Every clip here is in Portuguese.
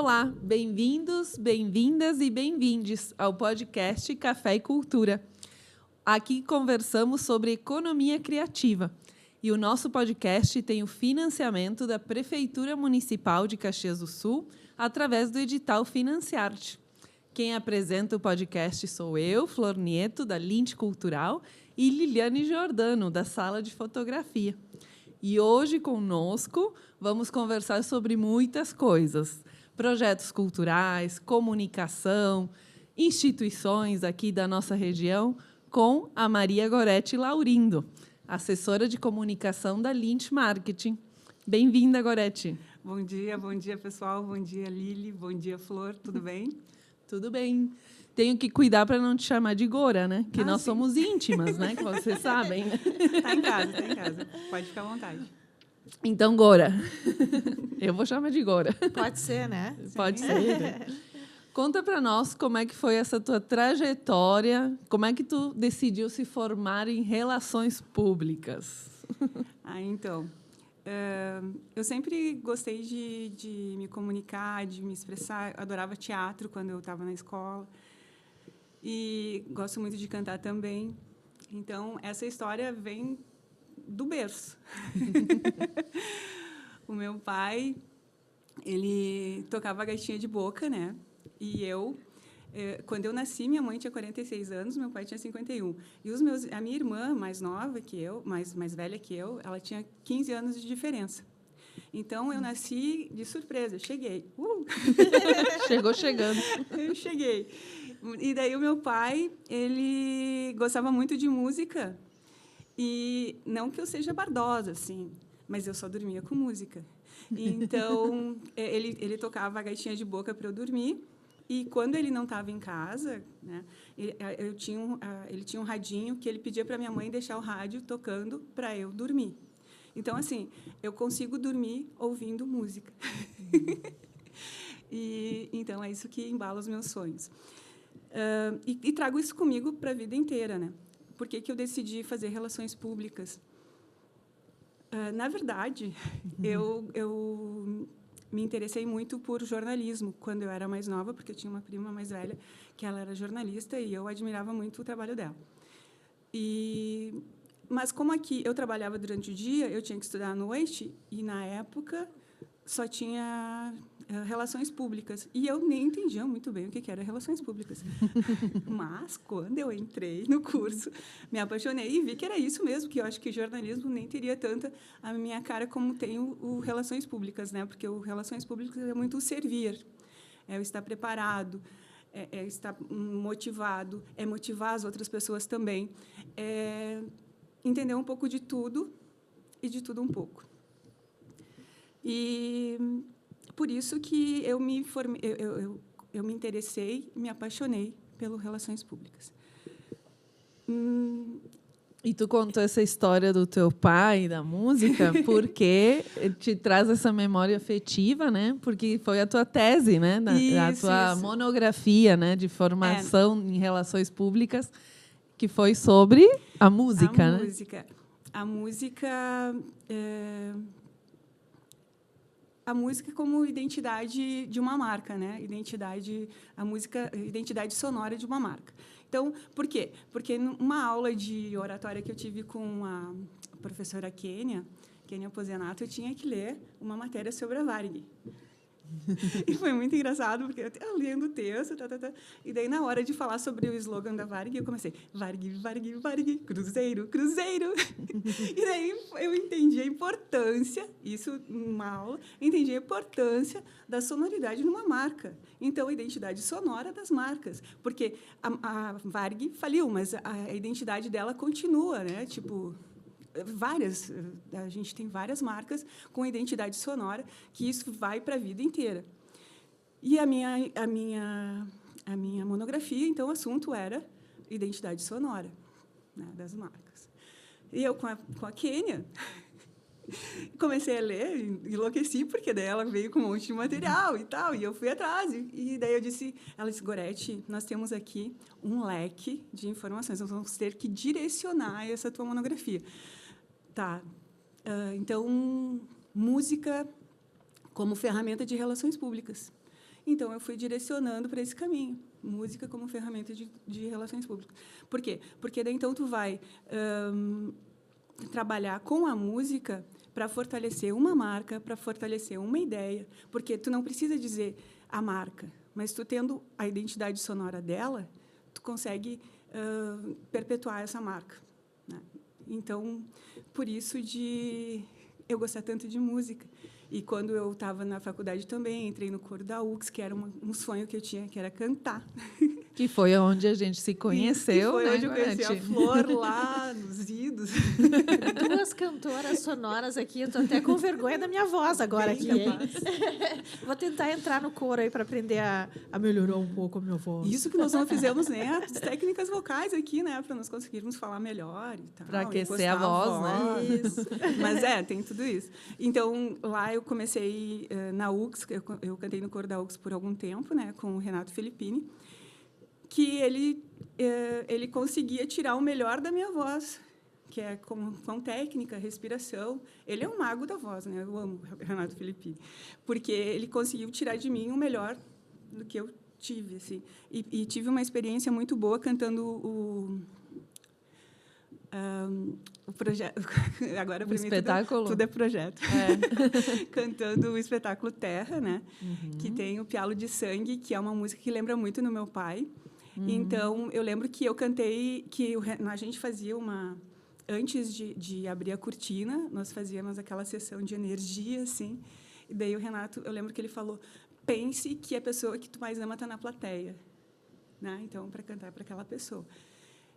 Olá, bem-vindos, bem-vindas e bem-vindes ao podcast Café e Cultura. Aqui conversamos sobre economia criativa e o nosso podcast tem o financiamento da Prefeitura Municipal de Caxias do Sul através do edital Financiarte. Quem apresenta o podcast sou eu, Flor Nieto, da Linte Cultural, e Liliane Giordano, da Sala de Fotografia. E hoje, conosco, vamos conversar sobre muitas coisas. Projetos culturais, comunicação, instituições aqui da nossa região, com a Maria Goretti Laurindo, assessora de comunicação da Linte Marketing. Bem-vinda, Goretti. Bom dia, pessoal. Bom dia, Lili. Bom dia, Flor. Tudo bem? Tudo bem. Tenho que cuidar para não te chamar de Gora, né? Que nós sim. somos íntimas, né? Que vocês sabem. Tá em casa. Pode ficar à vontade. Então, Gora. Eu vou chamar de Gora. Pode ser, né? Pode ser. Né? Conta para nós como é que foi essa tua trajetória, como é que tu decidiu se formar em relações públicas? Então, eu sempre gostei de me comunicar, de me expressar. Eu adorava teatro quando eu estava na escola. E gosto muito de cantar também. Então, essa história vem do berço. O meu pai, ele tocava gaitinha de boca, né? E quando eu nasci, minha mãe tinha 46 anos, meu pai tinha 51. E a minha irmã, mais nova que eu, mais velha que eu, ela tinha 15 anos de diferença. Então, eu nasci de surpresa, cheguei. Chegou chegando. Eu cheguei. E daí o meu pai, ele gostava muito de música. E não que eu seja bardosa, assim, mas eu só dormia com música. Então, ele tocava a gaitinha de boca para eu dormir. E quando ele não estava em casa, né, ele tinha um radinho que ele pedia para minha mãe deixar o rádio tocando para eu dormir. Então, assim, eu consigo dormir ouvindo música. Então, é isso que embala os meus sonhos. E trago isso comigo para a vida inteira, né? Por que eu decidi fazer relações públicas? Na verdade, eu me interessei muito por jornalismo quando eu era mais nova, porque eu tinha uma prima mais velha que ela era jornalista e eu admirava muito o trabalho dela. Mas como aqui eu trabalhava durante o dia, eu tinha que estudar à noite e, na época, só tinha relações públicas. E eu nem entendia muito bem o que era relações públicas. Mas, quando eu entrei no curso, me apaixonei e vi que era isso mesmo, que eu acho que jornalismo nem teria tanta a minha cara como tem o relações públicas, né? Porque o relações públicas é muito o servir, é o estar preparado, é estar motivado, é motivar as outras pessoas também, é entender um pouco de tudo e de tudo um pouco. E por isso que eu me formei, eu me interessei, me apaixonei pelas relações públicas. E tu contou essa história do teu pai, da música, porque te traz essa memória afetiva, né? Porque foi a tua tese, né? A tua monografia, né? De formação em relações públicas, que foi sobre a música, né? A música como identidade de uma marca, né? Identidade sonora de uma marca. Então, por quê? Porque numa aula de oratória que eu tive com a professora Kênia Pozenato, eu tinha que ler uma matéria sobre a Varig. E foi muito engraçado, porque eu lendo o texto, e daí, na hora de falar sobre o slogan da Varig, eu comecei, Varig, Varig, Varig, cruzeiro, cruzeiro. E daí eu entendi a importância, isso numa aula, entendi a importância da sonoridade numa marca. Então, a identidade sonora das marcas. Porque a Varig faliu, mas a identidade dela continua, né? Tipo, a gente tem várias marcas com identidade sonora, que isso vai para a vida inteira. E a minha monografia, então, o assunto era identidade sonora, né, das marcas. E eu, com a Kênia, comecei a ler, enlouqueci, porque daí ela veio com um monte de material e tal, e eu fui atrás. E daí ela disse, Goretti, nós temos aqui um leque de informações, nós vamos ter que direcionar essa tua monografia. Tá. Então, música como ferramenta de relações públicas. Então, eu fui direcionando para esse caminho, música como ferramenta de relações públicas. Por quê? Porque daí, então, tu vai trabalhar com a música para fortalecer uma marca, para fortalecer uma ideia, porque tu não precisa dizer a marca, mas tu tendo a identidade sonora dela, tu consegue perpetuar essa marca, né? Então, por isso de eu gostar tanto de música. E quando eu estava na faculdade também, entrei no coro da UX, que era um sonho que eu tinha, que era cantar. Que foi onde a gente se conheceu, foi né, onde eu conheci a Flor, lá nos idos. Duas cantoras sonoras aqui. Eu estou até com vergonha da minha voz agora aqui, hein? Vou tentar entrar no coro aí para aprender a melhorar um pouco a minha voz. Isso que nós não fizemos, né? As técnicas vocais aqui, né? Para nós conseguirmos falar melhor e tal. Para aquecer a voz, né? Isso. Mas tem tudo isso. Então, lá eu comecei na UX, eu cantei no coro da UX por algum tempo, né? Com o Renato Filippini, que ele conseguia tirar o melhor da minha voz, que é com técnica, respiração. Ele é um mago da voz, né? Eu amo o Renato Filippini, porque ele conseguiu tirar de mim o melhor do que eu tive, assim. E tive uma experiência muito boa cantando o projeto. Agora, para mim, tudo é projeto. Cantando o espetáculo Terra, né? Que tem o Pialo de Sangue, que é uma música que lembra muito no meu pai. Então, eu lembro que eu cantei, que a gente fazia antes de abrir a cortina, nós fazíamos aquela sessão de energia, assim, e daí o Renato, eu lembro que ele falou, pense que a pessoa que tu mais ama está na plateia, né? Então, para cantar para aquela pessoa.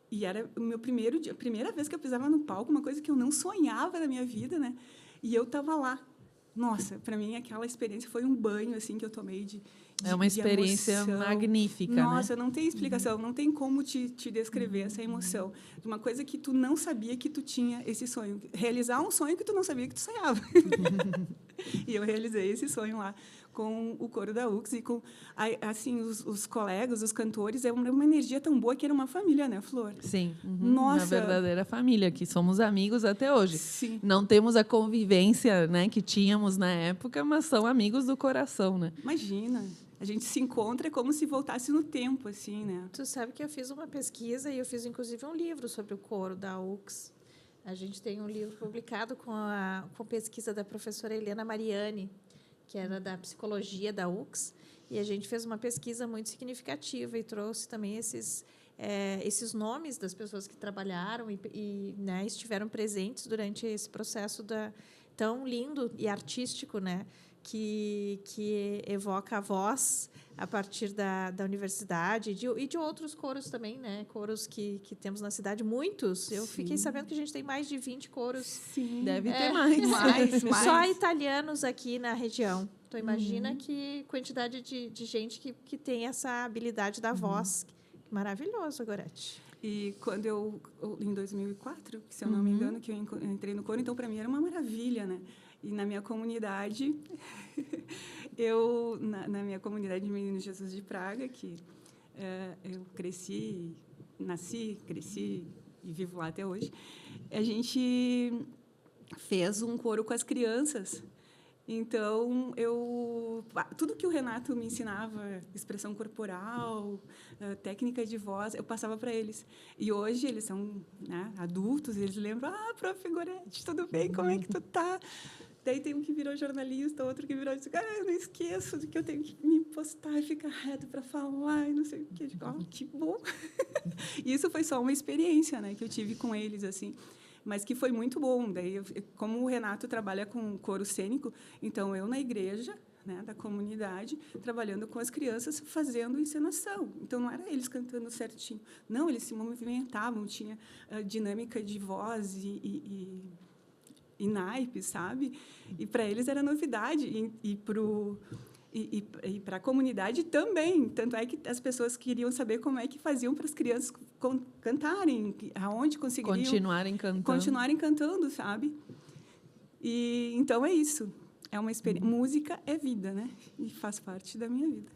E era o meu primeiro dia, a primeira vez que eu pisava no palco, uma coisa que eu não sonhava na minha vida, né? E eu estava lá. Nossa, para mim, aquela experiência foi um banho, assim, que eu tomei de é uma experiência magnífica, Nossa, né? Não tem explicação, não tem como te descrever essa emoção. De uma coisa que tu não sabia que tu tinha esse sonho. Realizar um sonho que tu não sabia que tu sonhava. E eu realizei esse sonho lá com o coro da UX e com assim, os colegas, os cantores. É uma energia tão boa que era uma família, né, Flor? Sim. Nossa. Uma verdadeira família, que somos amigos até hoje. Sim. Não temos a convivência, né, que tínhamos na época, mas são amigos do coração, né? Imagina. A gente se encontra como se voltasse no tempo, assim, né? Tu sabe que eu fiz uma pesquisa e eu fiz, inclusive, um livro sobre o coro da UX. A gente tem um livro publicado com pesquisa da professora Helena Mariani, que era da psicologia da UX, e a gente fez uma pesquisa muito significativa e trouxe também esses nomes das pessoas que trabalharam e né, estiveram presentes durante esse processo tão lindo e artístico, né? Que evoca a voz a partir da universidade e de outros coros também, né? Coros que temos na cidade, muitos. Eu fiquei sabendo que a gente tem mais de 20 coros. Sim, deve ter mais. Só italianos aqui na região. Então, imagina que quantidade de gente que tem essa habilidade da voz. Maravilhoso, Gorete. E quando em 2004, se eu não me engano, que eu entrei no coro, então, para mim, era uma maravilha, né? E na minha comunidade, na minha comunidade de Menino Jesus de Praga, que eu nasci, cresci e vivo lá até hoje, a gente fez um coro com as crianças. Então, tudo que o Renato me ensinava, expressão corporal, técnica de voz, eu passava para eles. E hoje eles são, né, adultos, eles lembram, prof. Gorete, tudo bem? Como é que tu tá? Daí tem um que virou jornalista, outro que virou... eu não esqueço de que eu tenho que me postar e ficar reto para falar e não sei o quê. Eu digo, que bom! E isso foi só uma experiência, né, que eu tive com eles, assim, mas que foi muito bom. Daí, como o Renato trabalha com coro cênico, então eu na igreja, né, da comunidade, trabalhando com as crianças, fazendo encenação. Então, não era eles cantando certinho. Não, eles se movimentavam, tinha dinâmica de voz e naipe, sabe? E para eles era novidade. E para a comunidade também. Tanto é que as pessoas queriam saber como é que faziam para as crianças cantarem, aonde conseguiriam... Continuarem cantando, sabe? E, então, é isso. É uma experiência. Música é vida, né? E faz parte da minha vida.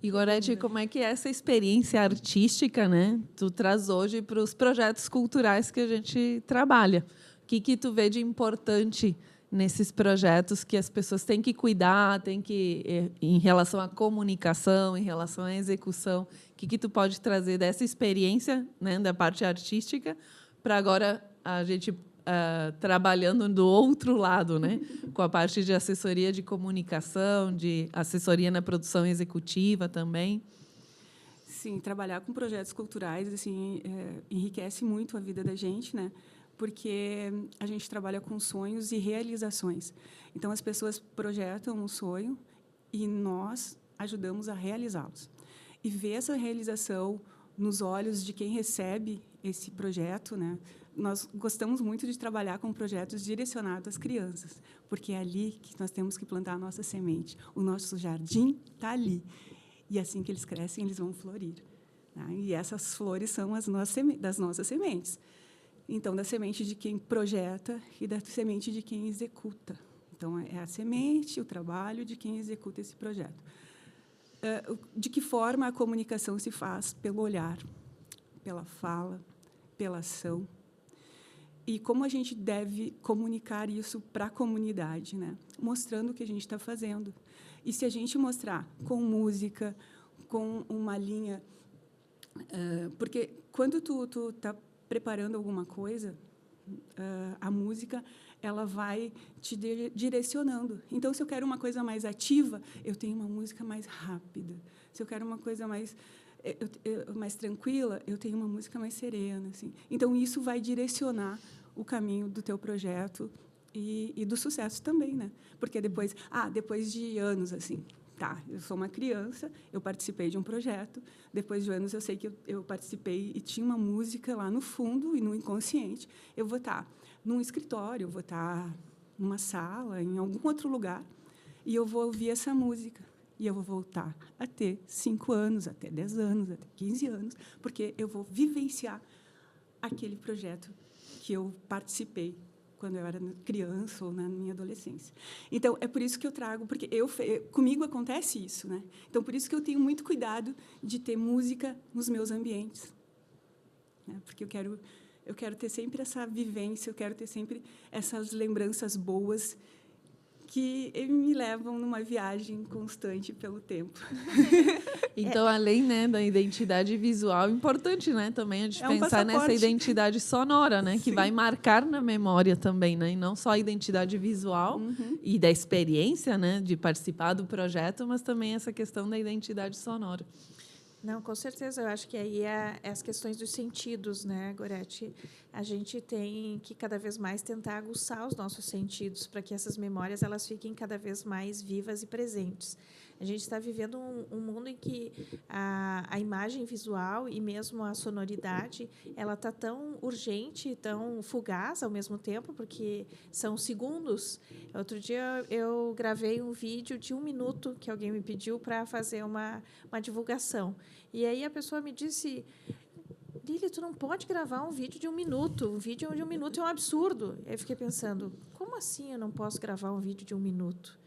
E, Gorete, como é que é essa experiência artística, né, tu traz hoje para os projetos culturais que a gente trabalha? O que tu vê de importante nesses projetos que as pessoas têm que cuidar, em relação à comunicação, em relação à execução? O que tu pode trazer dessa experiência, né, da parte artística, para agora a gente trabalhando do outro lado, né, com a parte de assessoria de comunicação, de assessoria na produção executiva também? Sim, trabalhar com projetos culturais assim enriquece muito a vida da gente, né? Porque a gente trabalha com sonhos e realizações. Então, as pessoas projetam um sonho e nós ajudamos a realizá-los. E ver essa realização nos olhos de quem recebe esse projeto, né? Nós gostamos muito de trabalhar com projetos direcionados às crianças, porque é ali que nós temos que plantar a nossa semente. O nosso jardim está ali. E assim que eles crescem, eles vão florir. Né? E essas flores são das nossas sementes. Então, da semente de quem projeta e da semente de quem executa. Então, é a semente, o trabalho de quem executa esse projeto. De que forma a comunicação se faz? Pelo olhar, pela fala, pela ação. E como a gente deve comunicar isso para a comunidade, né? Mostrando o que a gente está fazendo. E se a gente mostrar com música, com uma linha... porque quando tu está preparando alguma coisa, a música ela vai te direcionando. Então, se eu quero uma coisa mais ativa, eu tenho uma música mais rápida. Se eu quero uma coisa mais tranquila, eu tenho uma música mais serena. Assim. Então, isso vai direcionar o caminho do teu projeto e do sucesso também, né? Porque depois de anos, assim, tá, eu sou uma criança, eu participei de um projeto, depois de anos eu sei que eu participei e tinha uma música lá no fundo e no inconsciente, eu vou estar num escritório, eu vou estar numa sala, em algum outro lugar, e eu vou ouvir essa música, e eu vou voltar a ter 5 anos, até 10 anos, até 15 anos, porque eu vou vivenciar aquele projeto que eu participei quando eu era criança ou na minha adolescência. Então, é por isso que eu trago, porque comigo acontece isso, né? Então, por isso que eu tenho muito cuidado de ter música nos meus ambientes, né? Porque eu quero ter sempre essa vivência, eu quero ter sempre essas lembranças boas que me levam numa viagem constante pelo tempo. Então, além, né, da identidade visual, importante, né, também a gente pensar nessa identidade sonora, né, que vai marcar na memória também, né, e não só a identidade visual e da experiência, né, de participar do projeto, mas também essa questão da identidade sonora. Não, com certeza. Eu acho que aí é as questões dos sentidos, né, Gorete? A gente tem que cada vez mais tentar aguçar os nossos sentidos para que essas memórias elas fiquem cada vez mais vivas e presentes. A gente está vivendo um mundo em que a imagem visual e mesmo a sonoridade ela está tão urgente, tão fugaz ao mesmo tempo, porque são segundos. Outro dia eu gravei um vídeo de 1 minuto que alguém me pediu para fazer uma divulgação. E aí a pessoa me disse: Lili, tu não pode gravar um vídeo de 1 minuto. Um vídeo de 1 minuto é um absurdo. Eu fiquei pensando, como assim eu não posso gravar um vídeo de 1 minuto?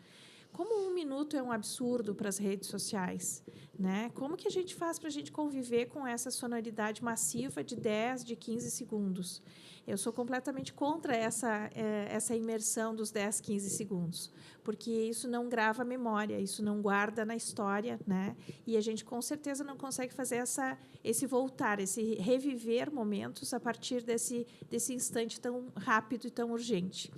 Como 1 minuto é um absurdo para as redes sociais, né? Como que a gente faz para a gente conviver com essa sonoridade massiva de 10, de 15 segundos? Eu sou completamente contra essa imersão dos 10, 15 segundos, porque isso não grava a memória, isso não guarda na história, né? E a gente, com certeza, não consegue fazer esse voltar, esse reviver momentos a partir desse instante tão rápido e tão urgente.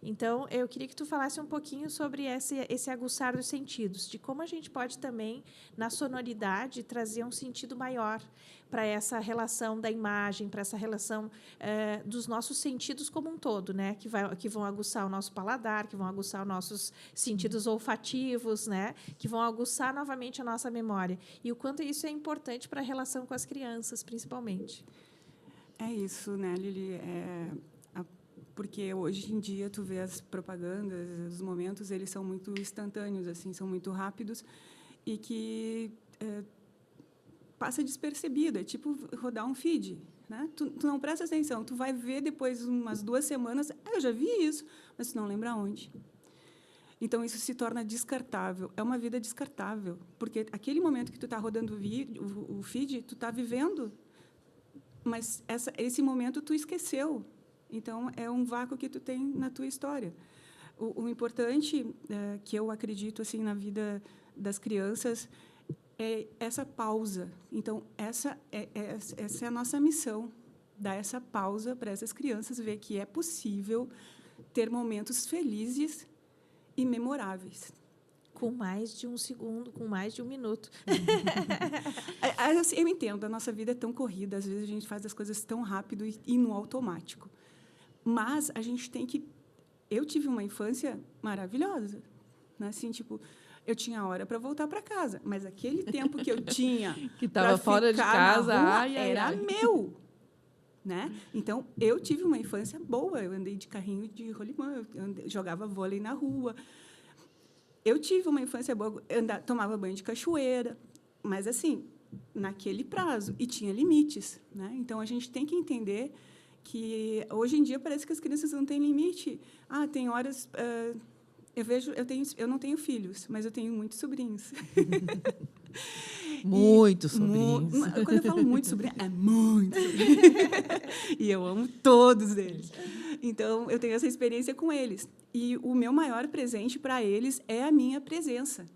Então, eu queria que tu falasse um pouquinho sobre esse aguçar dos sentidos, de como a gente pode também, na sonoridade, trazer um sentido maior para essa relação da imagem, para essa relação dos nossos sentidos como um todo, né? Que vão aguçar o nosso paladar, que vão aguçar os nossos sentidos olfativos, né? Que vão aguçar novamente a nossa memória. E o quanto isso é importante para a relação com as crianças, principalmente. É isso, né, Lili? Porque hoje em dia tu vê as propagandas, os momentos, eles são muito instantâneos, assim, são muito rápidos e que passa despercebido. É tipo rodar um feed, né? Tu não presta atenção, tu vai ver depois umas 2 semanas, eu já vi isso, mas tu não lembra onde. Então isso se torna descartável. É uma vida descartável, porque aquele momento que tu está rodando o feed, tu está vivendo, mas esse momento tu esqueceu. Então, é um vácuo que tu tem na tua história. O importante que eu acredito assim na vida das crianças é essa pausa. Então, essa é a nossa missão, dar essa pausa para essas crianças, ver que é possível ter momentos felizes e memoráveis. Com mais de um segundo, com mais de um minuto. Eu entendo, a nossa vida é tão corrida, às vezes a gente faz as coisas tão rápido e no automático. Mas a gente tem que... Eu tive uma infância maravilhosa, né? Assim, tipo, eu tinha hora para voltar para casa, mas aquele tempo que eu tinha que estava fora de casa, era meu, né? Então eu tive uma infância boa. Eu andei de carrinho de rolimã, jogava vôlei na rua. Eu tive uma infância boa, tomava banho de cachoeira, mas assim naquele prazo e tinha limites, né? Então a gente tem que entender que hoje em dia parece que as crianças não têm limite. Tem horas eu não tenho filhos, mas eu tenho muitos sobrinhos. Muitos sobrinhos. Quando eu falo muito sobrinho, é muito. E eu amo todos eles. Então, eu tenho essa experiência com eles. E o meu maior presente para eles é a minha presença.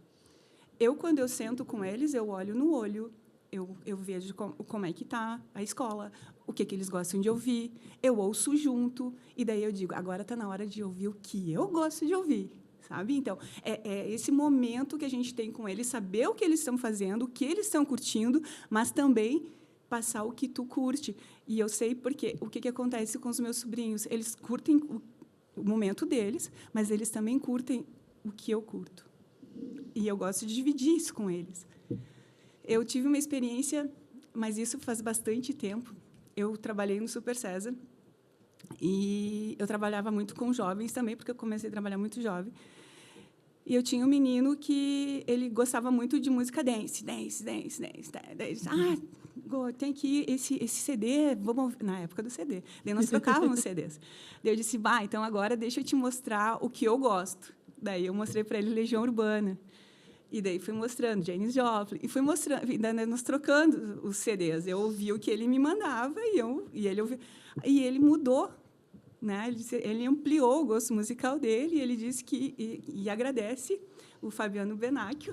Quando eu sento com eles, eu olho no olho, eu vejo como é que está a escola, o que eles gostam de ouvir, eu ouço junto, e daí eu digo, agora está na hora de ouvir o que eu gosto de ouvir. Sabe? Então, é esse momento que a gente tem com eles, saber o que eles estão fazendo, o que eles estão curtindo, mas também passar o que tu curte. E eu sei porque o que acontece com os meus sobrinhos. Eles curtem o momento deles, mas eles também curtem o que eu curto. E eu gosto de dividir isso com eles. Eu tive uma experiência, mas isso faz bastante tempo. Eu trabalhei no Super César, e eu trabalhava muito com jovens também, porque eu comecei a trabalhar muito jovem. E eu tinha um menino que ele gostava muito de música dance. Tem aqui esse CD, vamos ouvir. Na época do CD. Daí nós trocávamos CDs. Daí eu disse, então agora deixa eu te mostrar o que eu gosto. Daí eu mostrei para ele Legião Urbana. E daí fui mostrando Janis Joplin. E fui mostrando, nós trocando os CDs. Eu ouvi o que ele me mandava e ele ouvia. E ele mudou, né? Ele ampliou o gosto musical dele, e ele disse que e agradece o Fabiano Benacchio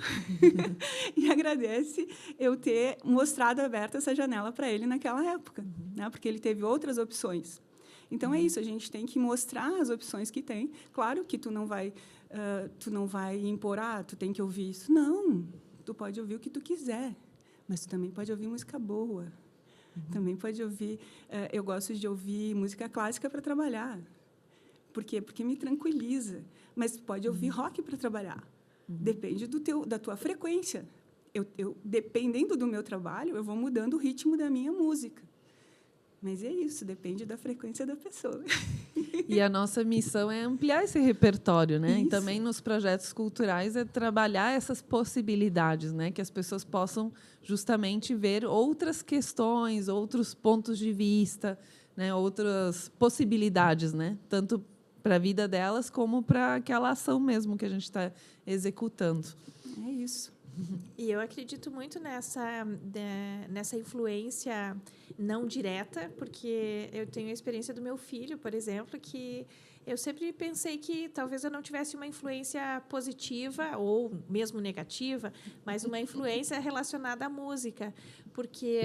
e agradece eu ter mostrado aberta essa janela para ele naquela época, né? Porque ele teve outras opções. Então é isso, a gente tem que mostrar as opções que tem. Claro que tu não vai impor, tu tem que ouvir isso. Não, tu pode ouvir o que tu quiser, mas tu também pode ouvir música boa. Também pode ouvir... eu gosto de ouvir música clássica para trabalhar. Por quê? Porque me tranquiliza. Mas pode ouvir rock para trabalhar. Depende da tua frequência. Dependendo do meu trabalho, eu vou mudando o ritmo da minha música. Mas é isso, depende da frequência da pessoa. E a nossa missão é ampliar esse repertório, né? Isso. E também nos projetos culturais é trabalhar essas possibilidades, né? Que as pessoas possam justamente ver outras questões, outros pontos de vista, né? Outras possibilidades, né? Tanto para a vida delas como para aquela ação mesmo que a gente está executando. É isso. E eu acredito muito nessa influência não direta, porque eu tenho a experiência do meu filho, por exemplo, que eu sempre pensei que talvez eu não tivesse uma influência positiva ou mesmo negativa, mas uma influência relacionada à música, porque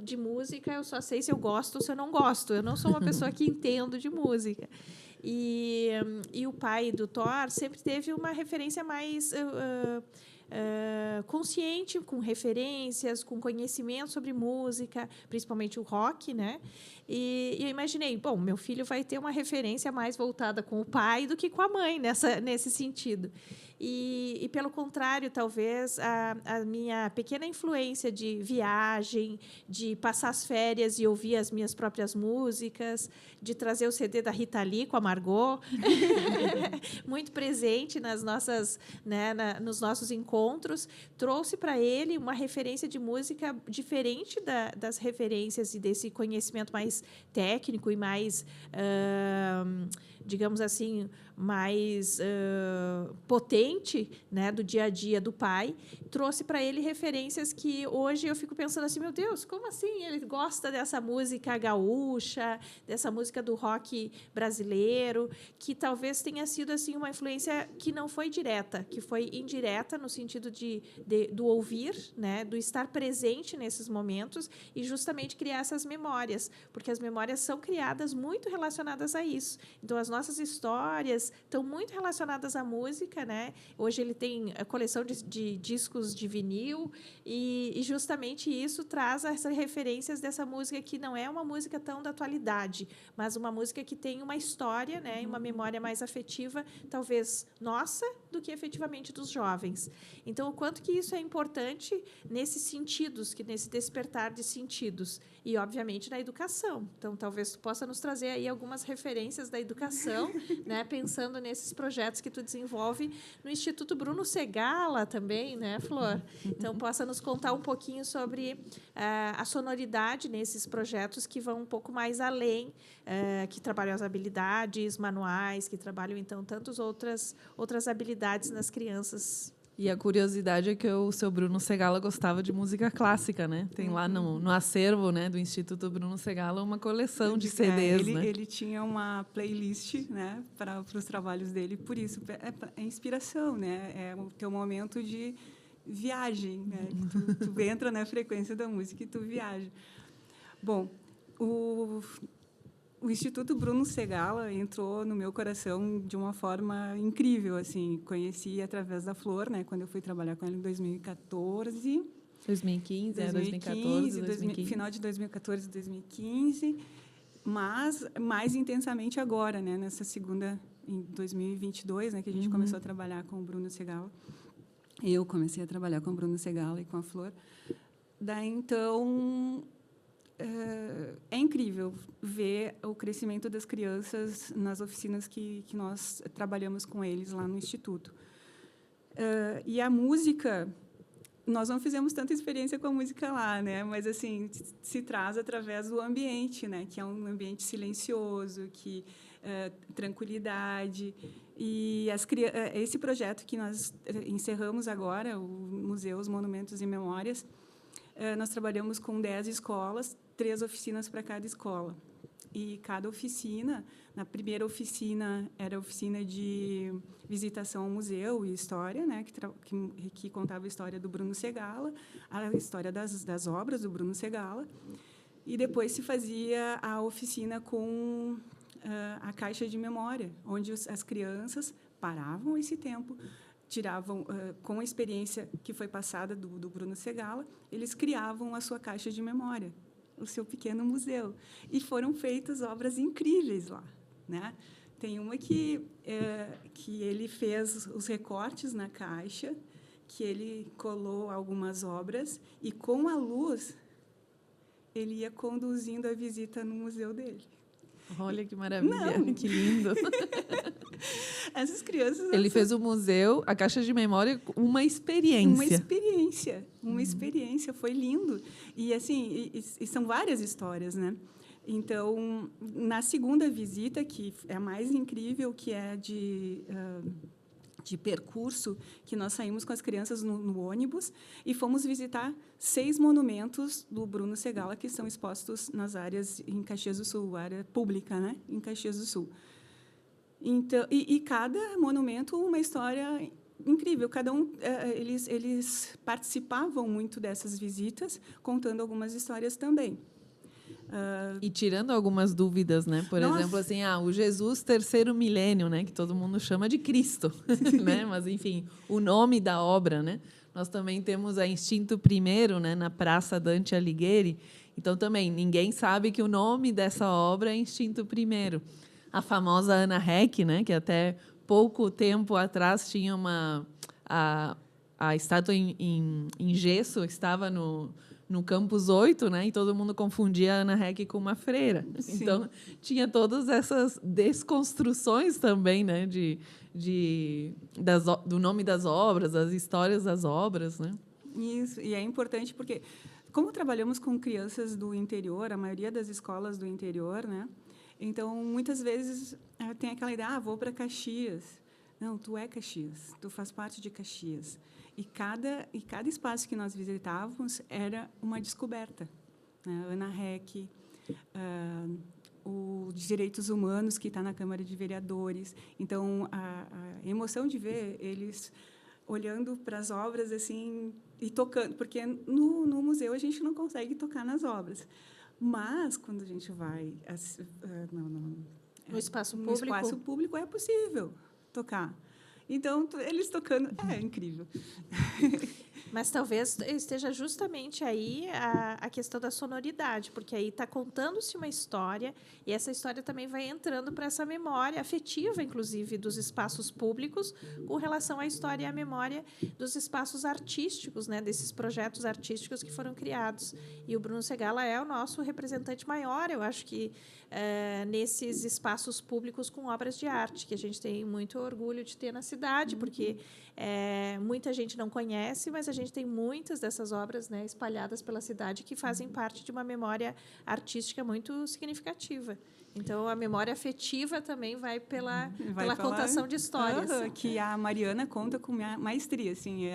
de música eu só sei se eu gosto ou se eu não gosto. Eu não sou uma pessoa que entendo de música. E o pai do Thor sempre teve uma referência mais consciente, com referências, com conhecimento sobre música, principalmente o rock, né? E eu imaginei, bom, meu filho vai ter uma referência mais voltada com o pai do que com a mãe nesse sentido. E pelo contrário, talvez a minha pequena influência de viagem, de passar as férias e ouvir as minhas próprias músicas, de trazer o CD da Rita Lee com a Margot, muito presente nas nossas, né, nos nossos encontros, trouxe para ele uma referência de música diferente das referências e desse conhecimento mais técnico e mais digamos assim, mais potente, né, do dia a dia do pai, trouxe para ele referências que hoje eu fico pensando assim, meu Deus, como assim ele gosta dessa música gaúcha, dessa música do rock brasileiro, que talvez tenha sido assim uma influência que não foi direta, que foi indireta no sentido do ouvir, né, do estar presente nesses momentos e justamente criar essas memórias, porque as memórias são criadas muito relacionadas a isso. Então, as nossas histórias estão muito relacionadas à música, né? Hoje ele tem a coleção de discos de vinil e justamente isso traz essas referências dessa música que não é uma música tão da atualidade, mas uma música que tem uma história, né? Uma memória mais afetiva, talvez nossa, do que efetivamente dos jovens. Então, o quanto que isso é importante nesses sentidos, nesse despertar de sentidos e, obviamente, na educação. Então, talvez tu possa nos trazer aí algumas referências da educação, né? Pensando nesses projetos que tu desenvolve no Instituto Bruno Segalla também, né, Flor? Então, possa nos contar um pouquinho sobre a sonoridade nesses projetos que vão um pouco mais além, que trabalham as habilidades manuais, que trabalham, então, tantas outras habilidades nas crianças. E a curiosidade é que o seu Bruno Segalla gostava de música clássica, né? Tem lá no acervo, né, do Instituto Bruno Segalla uma coleção de CDs, né? Ele tinha uma playlist, né, para os trabalhos dele, por isso é inspiração, né? É o teu momento de viagem, né? Tu entra na frequência da música e tu viaja. Bom, o Instituto Bruno Segalla entrou no meu coração de uma forma incrível, assim. Conheci através da Flor, né, quando eu fui trabalhar com ela em 2014. 2015, 2014, 2015. Final de 2014, 2015. Mas mais intensamente agora, né, nessa segunda, em 2022, né, que a gente começou a trabalhar com o Bruno Segalla. Eu comecei a trabalhar com o Bruno Segalla e com a Flor. Daí, então, é incrível ver o crescimento das crianças nas oficinas que nós trabalhamos com eles lá no Instituto. E a música, nós não fizemos tanta experiência com a música lá, né? Mas assim se traz através do ambiente, né? Que é um ambiente silencioso, tranquilidade. E esse projeto que nós encerramos agora, o Museus, Monumentos e Memórias, nós trabalhamos com 10 escolas, 3 oficinas para cada escola. E cada oficina, na primeira oficina, era a oficina de visitação ao museu e história, né, que contava a história do Bruno Segalla, a história das obras do Bruno Segalla. E depois se fazia a oficina com a caixa de memória, onde as crianças paravam esse tempo, tiravam, com a experiência que foi passada do Bruno Segalla, eles criavam a sua caixa de memória, o seu pequeno museu. E foram feitas obras incríveis lá, né? Tem uma que ele fez os recortes na caixa, que ele colou algumas obras, e, com a luz, ele ia conduzindo a visita no museu dele. Olha que maravilha, que lindo. Essas crianças... Ele fez o museu, a caixa de memória, uma experiência. Uma experiência, foi lindo. E, assim, e são várias histórias, né? Então, na segunda visita, que é a mais incrível, que é de percurso, que nós saímos com as crianças no ônibus e fomos visitar 6 monumentos do Bruno Segalla, que estão expostos nas áreas em Caxias do Sul, área pública, né, em Caxias do Sul. Então, e cada monumento uma história incrível. Cada um, eles participavam muito dessas visitas, contando algumas histórias também. E tirando algumas dúvidas, né? Por exemplo, assim, o Jesus terceiro milênio, né? Que todo mundo chama de Cristo, né? Mas, enfim, o nome da obra, né? Nós também temos a Instinto Primeiro, né? Na Praça Dante Alighieri. Então, também, ninguém sabe que o nome dessa obra é Instinto Primeiro. A famosa Ana Heck, né? Que até pouco tempo atrás tinha a estátua em gesso, estava no Campus 8, né? E todo mundo confundia a Ana Heck com uma freira. Sim. Então, tinha todas essas desconstruções também, né? Do nome das obras, das histórias das obras, né? Isso, e é importante porque, como trabalhamos com crianças do interior, a maioria das escolas do interior, né? Então, muitas vezes, tem aquela ideia, vou para Caxias. Não, tu é Caxias, tu faz parte de Caxias. E cada espaço que nós visitávamos era uma descoberta. Né? Ana Rec, o Direitos Humanos, que está na Câmara de Vereadores. Então, a emoção de ver eles olhando para as obras assim e tocando, porque no museu a gente não consegue tocar nas obras. Mas, quando a gente vai No espaço no público? espaço público, é possível tocar. Então, eles tocando, é incrível. Mas talvez esteja justamente aí a questão da sonoridade, porque aí está contando-se uma história e essa história também vai entrando para essa memória afetiva, inclusive, dos espaços públicos com relação à história e à memória dos espaços artísticos, né, desses projetos artísticos que foram criados. E o Bruno Segalla é o nosso representante maior, eu acho que, nesses espaços públicos com obras de arte, que a gente tem muito orgulho de ter na cidade, porque muita gente não conhece, mas a gente tem muitas dessas obras, né, espalhadas pela cidade que fazem parte de uma memória artística muito significativa. Então, a memória afetiva também vai pela contação de histórias. Que a Mariana conta com maestria. Assim,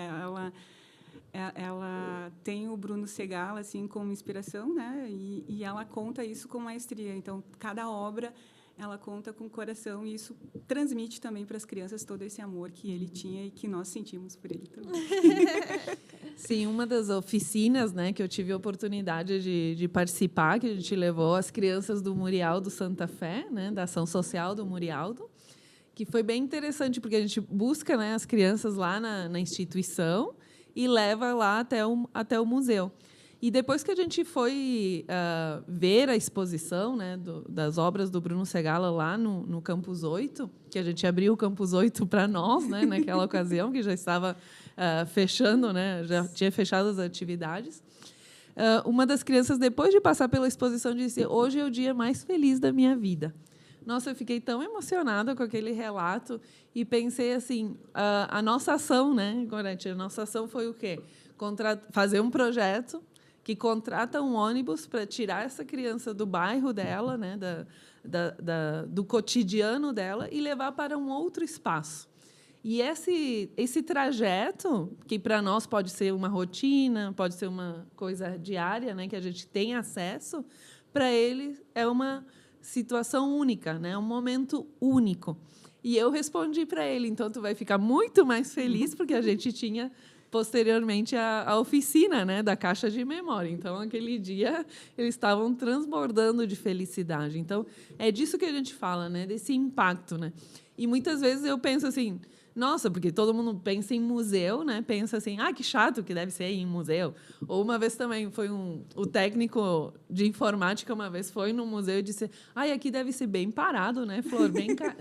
ela tem o Bruno Segalla assim, como inspiração, né, e ela conta isso com maestria. Então, cada obra ela conta com o coração e isso transmite também para as crianças todo esse amor que ele tinha e que nós sentimos por ele também. Sim, uma das oficinas, né, que eu tive a oportunidade de participar, que a gente levou as crianças do Murialdo Santa Fé, né, da ação social do Murialdo, que foi bem interessante, porque a gente busca, né, as crianças lá na instituição e leva lá até o museu. E depois que a gente foi ver a exposição, né, das obras do Bruno Segalla lá no Campus 8, que a gente abriu o Campus 8 para nós, né, naquela ocasião, que já estava fechando, né, já tinha fechado as atividades. Uma das crianças, depois de passar pela exposição, disse: hoje é o dia mais feliz da minha vida. Nossa, eu fiquei tão emocionada com aquele relato e pensei assim, a nossa ação, né, Gorete, a nossa ação foi o quê? Fazer um projeto que contrata um ônibus para tirar essa criança do bairro dela, né, do cotidiano dela, e levar para um outro espaço. E esse trajeto, que para nós pode ser uma rotina, pode ser uma coisa diária, né, que a gente tem acesso, para ele é uma situação única, né, um momento único. E eu respondi para ele: então tu vai ficar muito mais feliz, porque a gente tinha posteriormente a oficina, né, da caixa de memória. Então, aquele dia, eles estavam transbordando de felicidade. Então, é disso que a gente fala, né, desse impacto. Né? E, muitas vezes, eu penso assim, nossa, porque todo mundo pensa em museu, né? Pensa assim, que chato que deve ser ir em museu. Ou uma vez também foi o técnico de informática uma vez foi no museu e disse: aqui deve ser bem parado, né, Flor?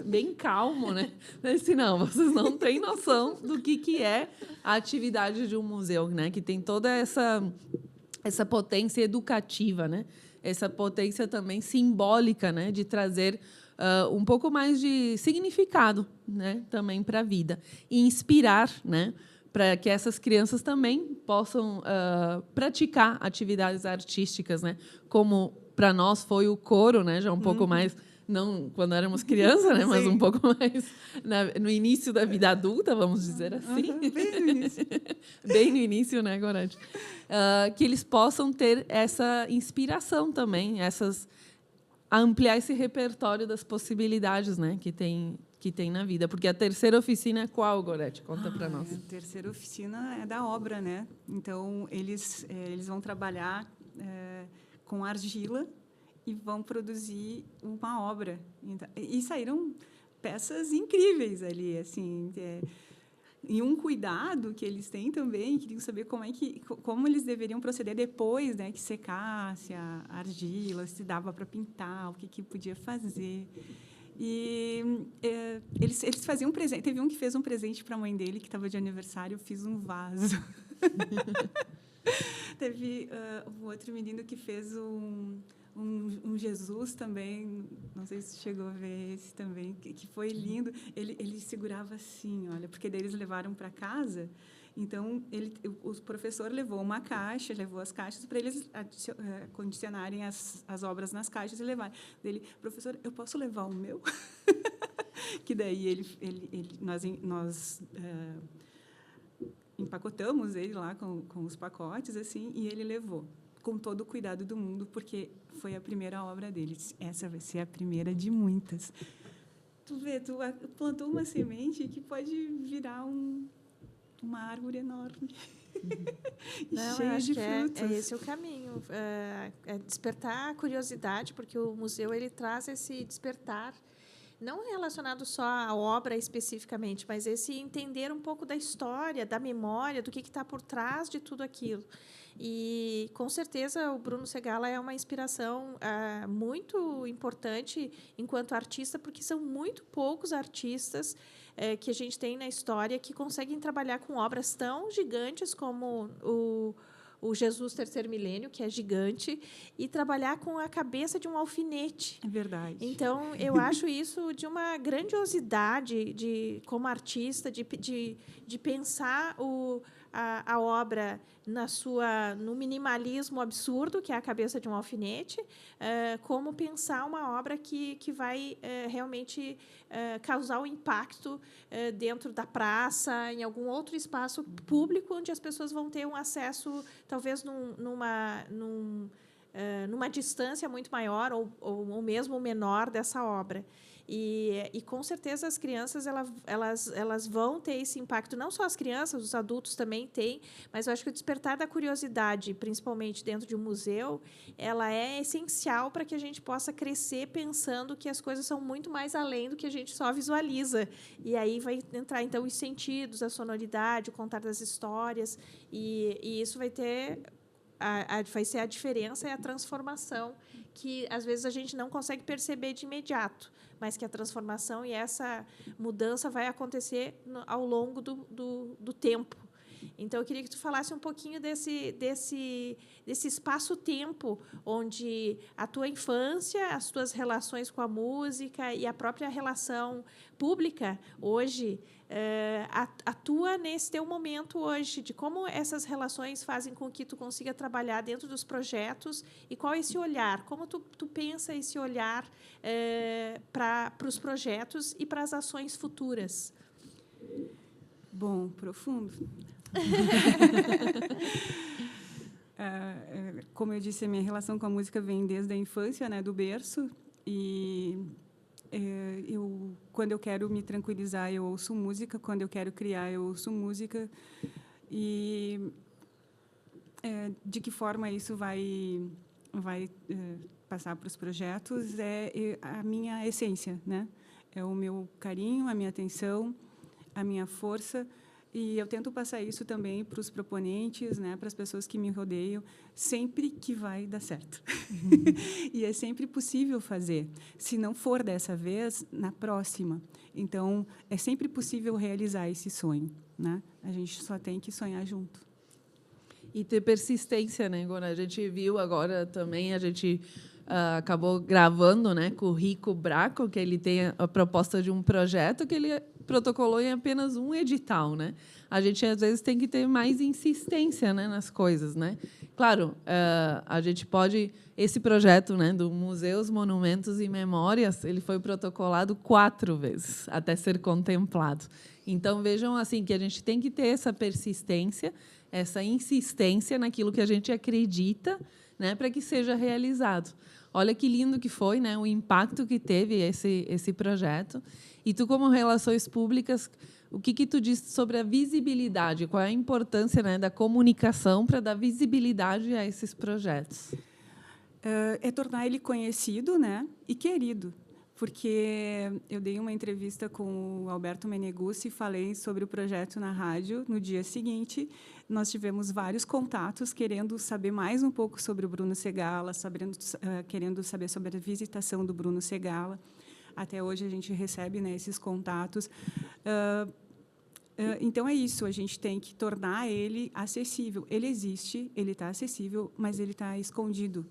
Bem calmo, né? Eu disse: não, vocês não têm noção do que é a atividade de um museu, né? Que tem toda essa potência educativa, né? Essa potência também simbólica, né? De trazer um pouco mais de significado, né, também para a vida, e inspirar, né, para que essas crianças também possam praticar atividades artísticas, né, como para nós foi o coro, né, já um pouco mais, não quando éramos crianças, né, mas um pouco mais no início da vida adulta, vamos dizer assim. Bem no início. Bem no início, né, Gorete? Que eles possam ter essa inspiração também, ampliar esse repertório das possibilidades, né, que tem na vida. Porque a terceira oficina é qual, Gorete? Conta para nós. A terceira oficina é da obra, né? Então, eles vão trabalhar com argila e vão produzir uma obra. E saíram peças incríveis ali, assim, e um cuidado que eles têm também, queriam saber como eles deveriam proceder depois, né, que secasse a argila, se dava para pintar, o que podia fazer. E eles faziam um presente. Teve um que fez um presente para a mãe dele, que estava de aniversário, eu fiz um vaso. Teve um outro menino que fez um um Jesus também, não sei se chegou a ver esse também, que foi lindo. Ele segurava assim, olha, porque daí eles levaram para casa. Então, o professor levou uma caixa, levou as caixas para eles condicionarem as obras nas caixas e levarem. Ele, professor, eu posso levar o meu? Que daí nós empacotamos ele lá com os pacotes, assim, e ele levou, com todo o cuidado do mundo, porque foi a primeira obra dele. Essa vai ser a primeira de muitas. Tu vê, tu plantou uma semente que pode virar uma árvore enorme. Não, cheia acho de que frutos. é esse o caminho. É despertar a curiosidade, porque o museu ele traz esse despertar, não relacionado só à obra especificamente, mas esse entender um pouco da história, da memória, do que está por trás de tudo aquilo. E, com certeza, o Bruno Segalla é uma inspiração muito importante enquanto artista, porque são muito poucos artistas que a gente tem na história que conseguem trabalhar com obras tão gigantes como o Jesus Terceiro Milênio, que é gigante, e trabalhar com a cabeça de um alfinete. É verdade. Então, eu acho isso de uma grandiosidade como artista, de pensar a obra no minimalismo absurdo, que é a cabeça de um alfinete, como pensar uma obra que vai realmente causar um impacto dentro da praça, em algum outro espaço público, onde as pessoas vão ter um acesso, talvez numa distância muito maior ou mesmo menor dessa obra. E com certeza as crianças elas vão ter esse impacto, não só as crianças, os adultos também têm, mas eu acho que o despertar da curiosidade, principalmente dentro de um museu, ela é essencial para que a gente possa crescer pensando que as coisas são muito mais além do que a gente só visualiza. E aí vai entrar, então, os sentidos, a sonoridade, o contar das histórias, e isso vai ter... vai ser a diferença e a transformação que, às vezes, a gente não consegue perceber de imediato, mas que a transformação e essa mudança vai acontecer ao longo do tempo. Então, eu queria que tu falasse um pouquinho desse espaço-tempo onde a tua infância, as tuas relações com a música e a própria relação pública hoje atua nesse teu momento hoje, de como essas relações fazem com que tu consiga trabalhar dentro dos projetos e qual é esse olhar, como tu pensa esse olhar para os projetos e para as ações futuras. Bom, profundo. Como eu disse, a minha relação com a música vem desde a infância, né, do berço, e quando eu quero me tranquilizar, eu ouço música, quando eu quero criar, eu ouço música, e de que forma isso vai passar para os projetos é a minha essência, né? É o meu carinho, a minha atenção, a minha força. E eu tento passar isso também para os proponentes, né, para as pessoas que me rodeiam, sempre que vai dar certo. E é sempre possível fazer. Se não for dessa vez, na próxima. Então, é sempre possível realizar esse sonho, né? A gente só tem que sonhar junto. E ter persistência, né? Quando a gente viu agora também, a gente acabou gravando, né, com o Rico Braco, que ele tem a proposta de um projeto que ele protocolou em apenas um edital, né? A gente às vezes tem que ter mais insistência, né, nas coisas, né? Claro, a gente pode esse projeto, né, do Museus, Monumentos e Memórias, ele foi protocolado 4 vezes até ser contemplado. Então vejam assim que a gente tem que ter essa persistência, essa insistência naquilo que a gente acredita, né, para que seja realizado. Olha que lindo que foi, né, o impacto que teve esse projeto. E tu, como Relações Públicas, o que tu disse sobre a visibilidade? Qual é a importância, né, da comunicação para dar visibilidade a esses projetos? É tornar ele conhecido, né, e querido. Porque eu dei uma entrevista com o Alberto Meneguzzi e falei sobre o projeto na rádio. No dia seguinte, nós tivemos vários contatos querendo saber mais um pouco sobre o Bruno Segalla, querendo saber sobre a visitação do Bruno Segalla. Até hoje a gente recebe, né, esses contatos. Então é isso, a gente tem que tornar ele acessível. Ele existe, ele está acessível, mas ele está escondido.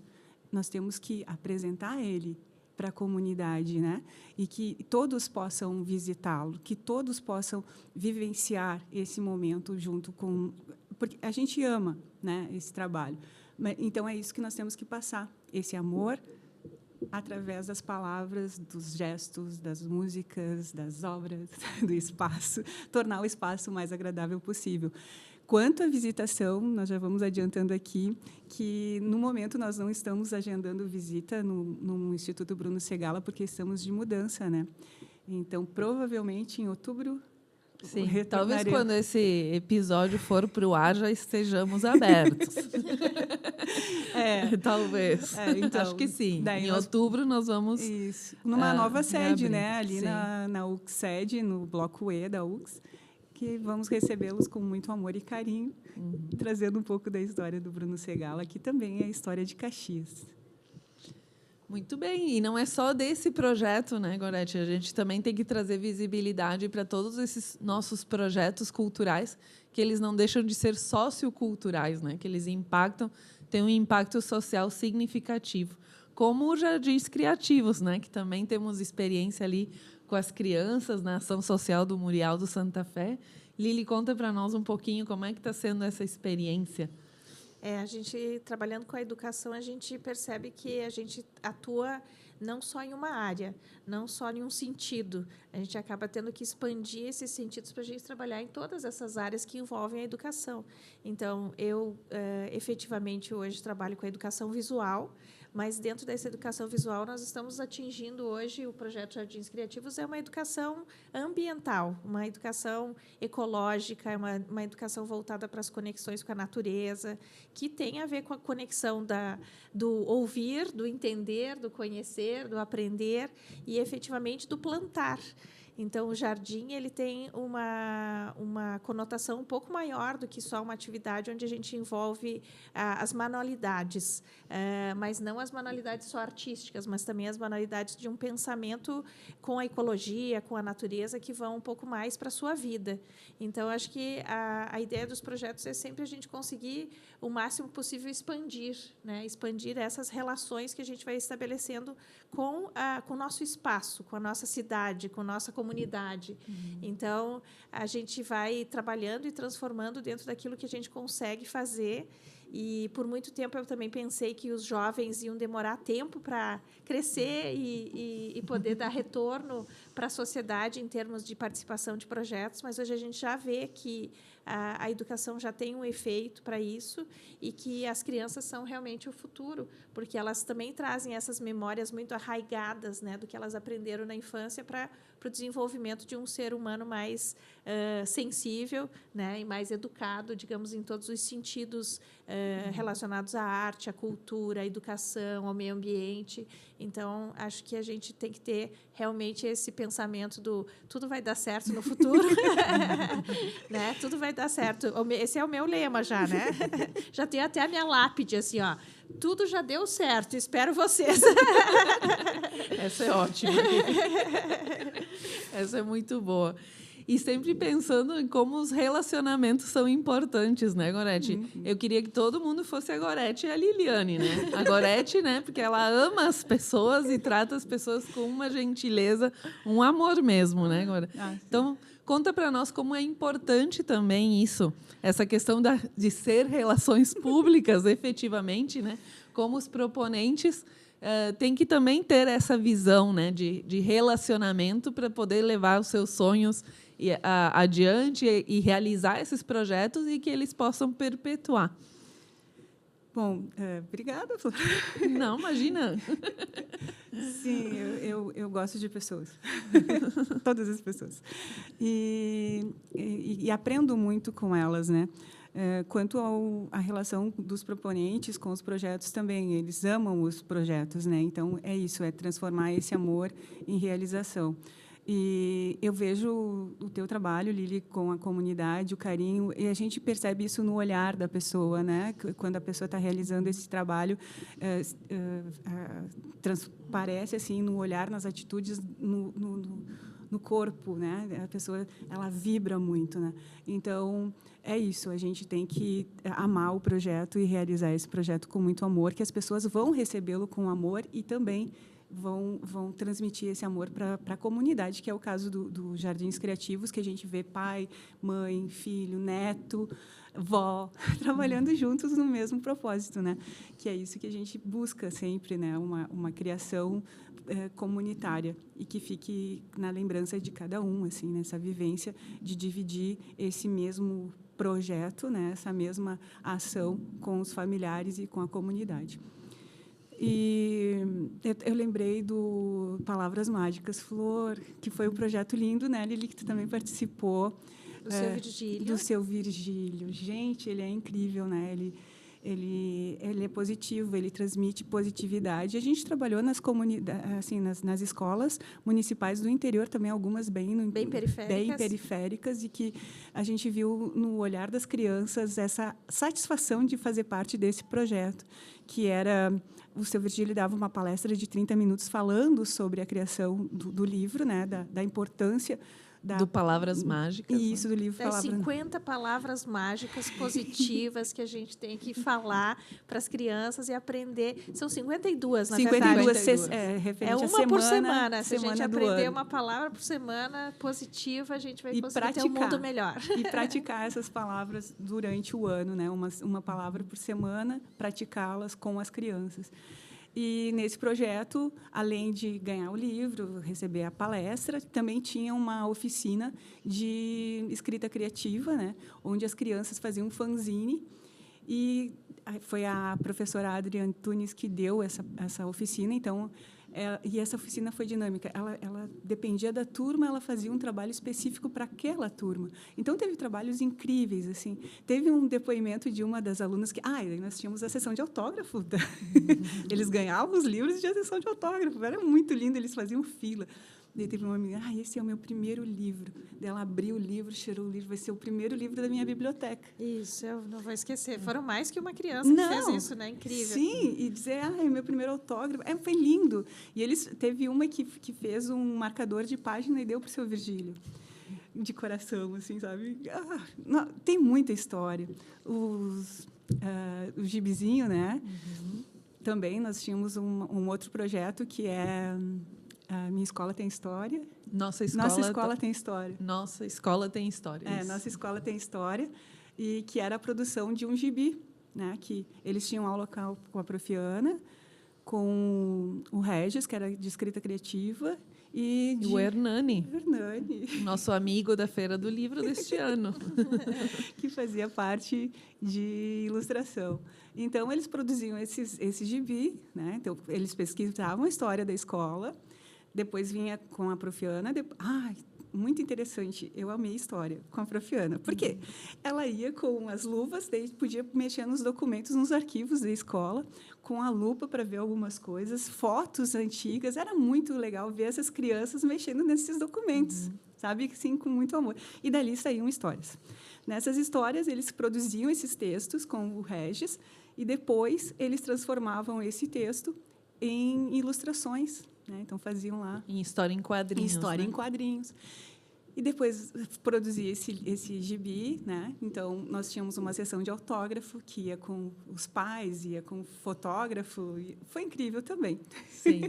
nós temos que apresentar ele para a comunidade, né? E que todos possam visitá-lo, que todos possam vivenciar esse momento junto com... Porque a gente ama, né, esse trabalho. Então, é isso que nós temos que passar, esse amor através das palavras, dos gestos, das músicas, das obras, do espaço, tornar o espaço o mais agradável possível. Quanto à visitação, nós já vamos adiantando aqui que, no momento, nós não estamos agendando visita no Instituto Bruno Segalla, porque estamos de mudança, né? Então, provavelmente, em outubro, sim, talvez quando esse episódio for para o ar já estejamos abertos. Talvez. Então, acho que sim. Em nós, outubro nós vamos... Isso. Numa nova sede, né? Ali na UX sede, no bloco E da UX, que vamos recebê-los com muito amor e carinho, trazendo um pouco da história do Bruno Segalla, que também é a história de Caxias. Muito bem, e não é só desse projeto, né, Gorete? A gente também tem que trazer visibilidade para todos esses nossos projetos culturais, que eles não deixam de ser socioculturais, né? Que eles impactam, têm um impacto social significativo, como os jardins criativos, né? Que também temos experiência ali com as crianças na ação social do Murial do Santa Fé. Lili, conta para nós um pouquinho como é que está sendo essa experiência. A gente, trabalhando com a educação, a gente percebe que a gente atua não só em uma área, não só em um sentido. A gente acaba tendo que expandir esses sentidos para a gente trabalhar em todas essas áreas que envolvem a educação. Então, eu, efetivamente, hoje trabalho com a educação visual, mas, dentro dessa educação visual, nós estamos atingindo hoje, o projeto Jardins Criativos é uma educação ambiental, uma educação ecológica, uma educação voltada para as conexões com a natureza, que tem a ver com a conexão do ouvir, do entender, do conhecer, do aprender e, efetivamente, do plantar. Então, o jardim ele tem uma conotação um pouco maior do que só uma atividade onde a gente envolve as manualidades, mas não as manualidades só artísticas, mas também as manualidades de um pensamento com a ecologia, com a natureza, que vão um pouco mais para a sua vida. Então, acho que a ideia dos projetos é sempre a gente conseguir, o máximo possível, expandir, né? Expandir essas relações que a gente vai estabelecendo com o nosso espaço, com a nossa cidade, com a nossa comunidade. Então, a gente vai trabalhando e transformando dentro daquilo que a gente consegue fazer. E, por muito tempo, eu também pensei que os jovens iam demorar tempo para crescer e poder dar retorno para a sociedade em termos de participação de projetos, mas hoje a gente já vê que a educação já tem um efeito para isso e que as crianças são realmente o futuro, porque elas também trazem essas memórias muito arraigadas, né, do que elas aprenderam na infância para o desenvolvimento de um ser humano mais sensível, né, e mais educado, digamos, em todos os sentidos relacionados à arte, à cultura, à educação, ao meio ambiente. Então, acho que a gente tem que ter realmente esse pensamento do tudo vai dar certo no futuro, né? Tudo vai dar certo. Esse é o meu lema já, né? Já tem até a minha lápide, assim, ó. Tudo já deu certo, espero vocês. Essa é ótima. Essa é muito boa. E sempre pensando em como os relacionamentos são importantes, né, Gorete? Eu queria que todo mundo fosse a Gorete e a Liliane, né? A Gorete, né, porque ela ama as pessoas e trata as pessoas com uma gentileza, um amor mesmo, né, Gorete? Então, conta para nós como é importante também isso, essa questão de ser relações públicas, efetivamente, né? Como os proponentes têm que também ter essa visão, né, de relacionamento para poder levar os seus sonhos adiante e realizar esses projetos e que eles possam perpetuar. Bom, obrigada, Flor. Não, imagina. Sim, eu gosto de pessoas. Todas as pessoas. E aprendo muito com elas, né? Quanto à relação dos proponentes com os projetos também, eles amam os projetos, né? Então, é isso, é transformar esse amor em realização. E eu vejo o teu trabalho, Lili, com a comunidade, o carinho, e a gente percebe isso no olhar da pessoa, né? Quando a pessoa está realizando esse trabalho, transparece assim no olhar, nas atitudes, no corpo, né? A pessoa, ela vibra muito, né? Então, é isso, a gente tem que amar o projeto e realizar esse projeto com muito amor, que as pessoas vão recebê-lo com amor e também vão transmitir esse amor para a comunidade, que é o caso do Jardins Criativos, que a gente vê pai, mãe, filho, neto, vó, trabalhando juntos no mesmo propósito, né? Que é isso que a gente busca sempre, né? Uma criação comunitária e que fique na lembrança de cada um, assim, nessa vivência de dividir esse mesmo projeto, né? Essa mesma ação com os familiares e com a comunidade. E eu lembrei do Palavras Mágicas, Flor, que foi um projeto lindo, né, Lili, que tu também participou. Do seu Virgílio. Do seu Virgílio. Gente, ele é incrível, né? Ele é positivo, ele transmite positividade. A gente trabalhou nas comunidades, assim, nas escolas municipais do interior também, algumas bem periféricas, e que a gente viu no olhar das crianças essa satisfação de fazer parte desse projeto, que era o seu Virgílio dava uma palestra de 30 minutos falando sobre a criação do livro, né, da importância do Palavras Mágicas. Isso, do livro Palavras. 50 palavras mágicas positivas que a gente tem que falar para as crianças e aprender. São 52, na verdade. 52, referente uma à semana, por semana. Se a gente aprender ano. uma palavra por semana positiva, a gente vai e conseguir ter um mundo melhor. E praticar essas palavras durante o ano, né? Uma palavra por semana, praticá-las com as crianças. E, nesse projeto, além de ganhar o livro, receber a palestra, também tinha uma oficina de escrita criativa, né, onde as crianças faziam um fanzine. E foi a professora Adriane Tunes que deu essa oficina. Então, e essa oficina foi dinâmica. Ela dependia da turma, ela fazia um trabalho específico para aquela turma. Então, teve trabalhos incríveis. Assim. Teve um depoimento de uma das alunas que... nós tínhamos a sessão de autógrafo. Eles ganhavam os livros de sessão de autógrafo. Era muito lindo, eles faziam fila. Daí teve uma menina, esse é o meu primeiro livro. Daí ela abriu o livro, cheirou o livro, vai ser o primeiro livro da minha biblioteca. Isso, eu não vou esquecer. Foram mais que uma criança que fez isso, né? Incrível. Sim, e dizer, é o meu primeiro autógrafo. Foi lindo. E teve uma que fez um marcador de página e deu para o seu Virgílio. De coração, assim, sabe? Tem muita história. O gibizinho, né? Uhum. Também nós tínhamos um outro projeto que é... A minha escola tem história. Nossa escola tem história. Nossa escola tem história. Nossa escola tem história. E que era a produção de um gibi, né? Que eles tinham aula com a Profiana, com o Regis, que era de escrita criativa, e o Hernani. Nosso amigo da Feira do Livro deste ano. Que fazia parte de ilustração. Então, eles produziam esse gibi, né? Então, eles pesquisavam a história da escola. Depois vinha com a Profiana. Muito interessante. Eu amei a história com a Profiana. Por quê? Ela ia com as luvas, daí podia mexer nos documentos, nos arquivos da escola, com a lupa para ver algumas coisas, fotos antigas. Era muito legal ver essas crianças mexendo nesses documentos, sabe? Sim, com muito amor. E dali saíam histórias. Nessas histórias, eles produziam esses textos com o Regis e depois eles transformavam esse texto em ilustrações. Né? Então, faziam lá... Em história em quadrinhos. Em quadrinhos. E depois produzia esse gibi. Né? Então, nós tínhamos uma sessão de autógrafo, que ia com os pais, ia com o fotógrafo. E foi incrível também. Sim.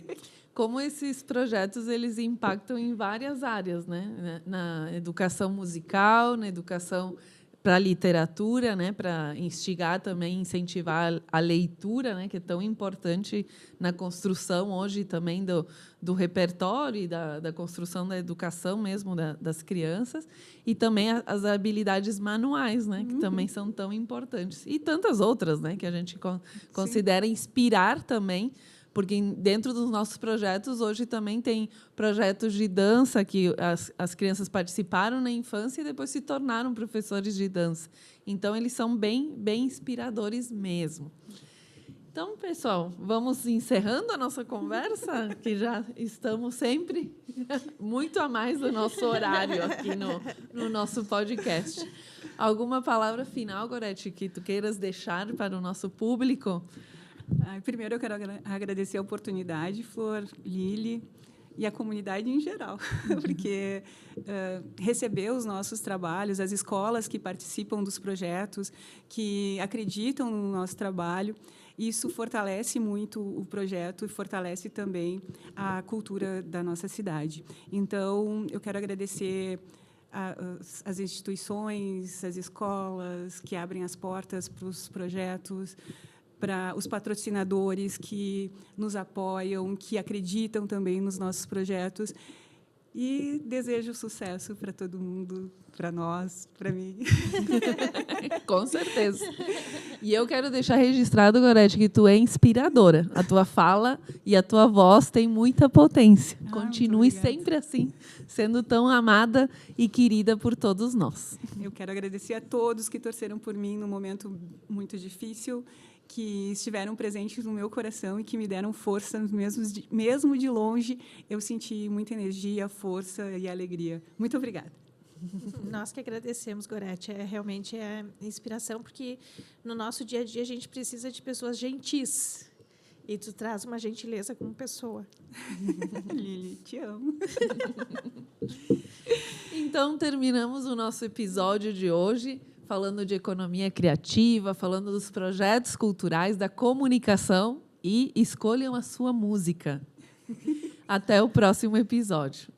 Como esses projetos eles impactam em várias áreas, né? Na educação musical, na educação... para a literatura, né, para instigar também, incentivar a leitura, né, que é tão importante na construção hoje também do repertório e da construção da educação mesmo das crianças, e também as habilidades manuais, né, que também são tão importantes. E tantas outras, né, que a gente considera inspirar também, porque dentro dos nossos projetos, hoje também tem projetos de dança que as crianças participaram na infância e depois se tornaram professores de dança. Então, eles são bem inspiradores mesmo. Então, pessoal, vamos encerrando a nossa conversa, que já estamos sempre muito a mais do nosso horário aqui no nosso podcast. Alguma palavra final, Gorete, que tu queiras deixar para o nosso público? Primeiro, eu quero agradecer a oportunidade, Flor, Lili. e a comunidade em geral, porque receber os nossos trabalhos, as escolas que participam dos projetos, que acreditam no nosso trabalho, isso fortalece muito o projeto e fortalece também a cultura da nossa cidade. Então, eu quero agradecer as instituições, as escolas que abrem as portas para os projetos, para os patrocinadores que nos apoiam, que acreditam também nos nossos projetos. E desejo sucesso para todo mundo, para nós, para mim. Com certeza. E eu quero deixar registrado, Gorete, que tu é inspiradora. A tua fala e a tua voz têm muita potência. Continue sempre assim, sendo tão amada e querida por todos nós. Eu quero agradecer a todos que torceram por mim num momento muito difícil, que estiveram presentes no meu coração e que me deram força, mesmo de longe. Eu senti muita energia, força e alegria. Muito obrigada. Nós que agradecemos, Gorete. Realmente é inspiração, porque no nosso dia a dia a gente precisa de pessoas gentis. E tu traz uma gentileza como pessoa. Lili, te amo. Então, terminamos o nosso episódio de hoje, falando de economia criativa, falando dos projetos culturais, da comunicação, e escolham a sua música. Até o próximo episódio.